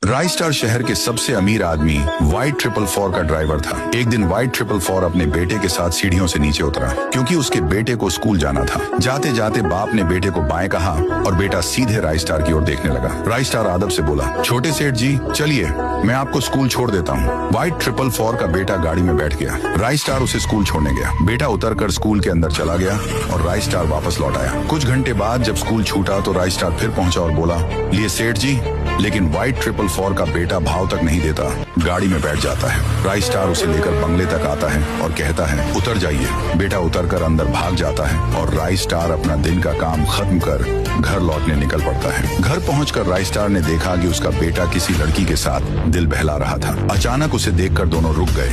राइस्टार शहर के सबसे अमीर आदमी वाइट 444 का ड्राइवर था। एक दिन वाइट 444 अपने बेटे के साथ सीढ़ियों से नीचे उतरा क्योंकि उसके बेटे को स्कूल जाना था। जाते जाते बाप ने बेटे को बाएं कहा और बेटा सीधे राइस्टार की ओर देखने लगा। राइस्टार आदब से बोला, छोटे सेठ जी चलिए, मैं आपको स्कूल छोड़ देता हूँ। वाइट 444 का बेटा गाड़ी में बैठ गया। राइस्टार उसे स्कूल छोड़ने गया। बेटा उतरकर स्कूल के अंदर चला गया और राइस्टार वापस लौट आया। कुछ घंटे बाद जब स्कूल छूटा तो राइस्टार फिर पहुंचा और बोला, लिए सेठ जी। लेकिन वाइट 444 का बेटा भाव तक नहीं देता, गाड़ी में बैठ जाता है। राइस्टार उसे लेकर बंगले तक आता है और कहता है, उतर जाइए। बेटा उतरकर अंदर भाग जाता है और राइस्टार अपना दिन का काम खत्म कर घर लौटने निकल पड़ता है। घर पहुंचकर राइस्टार ने देखा कि उसका बेटा किसी लड़की के साथ दिल बहला रहा था। अचानक उसे देखकर दोनों रुक गए।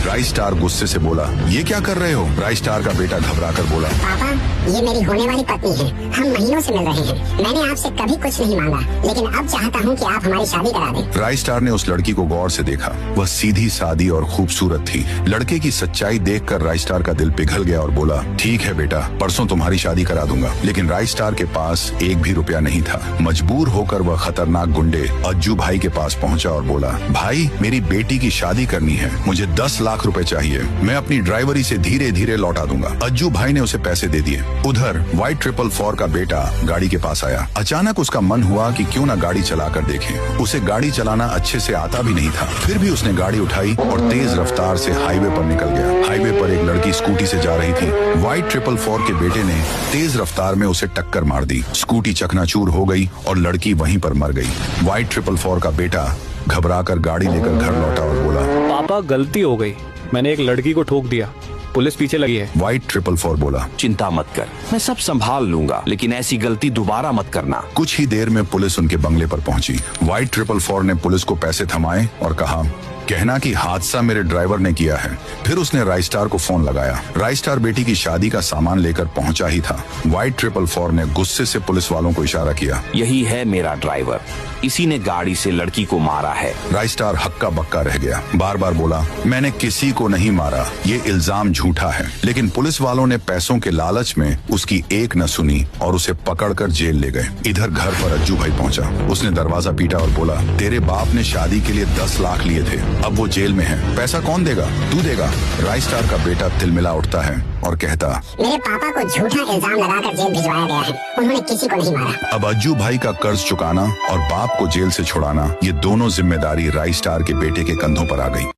राइस्टार गुस्से से बोला, ये क्या कर रहे हो? राइस्टार का बेटा घबराकर बोला, पापा, ये मेरी होने वाली पत्नी है। हम महीनों से मिल रहे हैं। मैंने आपसे कभी कुछ नहीं मांगा, लेकिन अब चाहता हूँ कि आप हमारी शादी करा दें। राइस्टार ने उस लड़की को गौर से देखा। वह सीधी सादी और खूबसूरत थी। लड़के की सच्चाई देखकर राइस्टार का दिल पिघल गया और बोला, ठीक है बेटा, परसों तुम्हारी शादी करा दूंगा। लेकिन राइस्टार के पास एक भी रुपया नहीं था। मजबूर होकर वह खतरनाक गुंडे अज्जू भाई के पास पहुंचा और बोला, भाई, मेरी बेटी की शादी करनी है, मुझे 10 लाख रुपए चाहिए। मैं अपनी ड्राइवरी से धीरे धीरे लौटा दूंगा। अज्जू भाई ने उसे पैसे दे दिए। उधर वाइट 444 का बेटा गाड़ी के पास आया। अचानक उसका मन हुआ कि क्यों ना गाड़ी चलाकर देखें। उसे गाड़ी चलाना अच्छे से आता भी नहीं था, फिर भी उसने गाड़ी उठाई और तेज रफ्तार से हाईवे पर निकल गया। हाईवे पर एक लड़की स्कूटी से जा रही थी। वाइट 444 के बेटे ने तेज रफ्तार में उसे टक्कर मार दी। स्कूटी चकनाचूर हो गई और लड़की वहीं पर मर गई। वाइट 444 का बेटा घबराकर गाड़ी लेकर घर लौटा और बोला, पापा, गलती हो गई, मैंने एक लड़की को ठोक दिया, पुलिस पीछे लगी है। वाइट 444 बोला, चिंता मत कर, मैं सब संभाल लूंगा, लेकिन ऐसी गलती दोबारा मत करना। कुछ ही देर में पुलिस उनके बंगले पर पहुंची। वाइट 444 ने पुलिस को पैसे थमाए और कहा, कहना कि हादसा मेरे ड्राइवर ने किया है। फिर उसने राइस्टार को फोन लगाया। राइस्टार बेटी की शादी का सामान लेकर पहुंचा ही था। वाइट 444 ने गुस्से से पुलिस वालों को इशारा किया, यही है मेरा ड्राइवर, इसी ने गाड़ी से लड़की को मारा है। राइस्टार हक्का बक्का रह गया। बार बार बोला, मैंने किसी को नहीं मारा, ये इल्जाम झूठा है। लेकिन पुलिस वालों ने पैसों के लालच में उसकी एक न सुनी और उसे पकड़कर जेल ले गए। इधर घर पर अज्जू भाई पहुंचा। उसने दरवाजा पीटा और बोला, तेरे बाप ने शादी के लिए 10 लाख लिए थे, अब वो जेल में है, पैसा कौन देगा? तू देगा। राइस्टार का बेटा तिलमिला उठता है और कहता, मेरे पापा को झूठा इल्जाम लगाकर जेल भिजवाया गया है, उन्होंने किसी को नहीं मारा। अब अज्जू भाई का कर्ज चुकाना और बाप को जेल से छुड़ाना, ये दोनों जिम्मेदारी राइस्टार के बेटे के कंधों पर आ गई।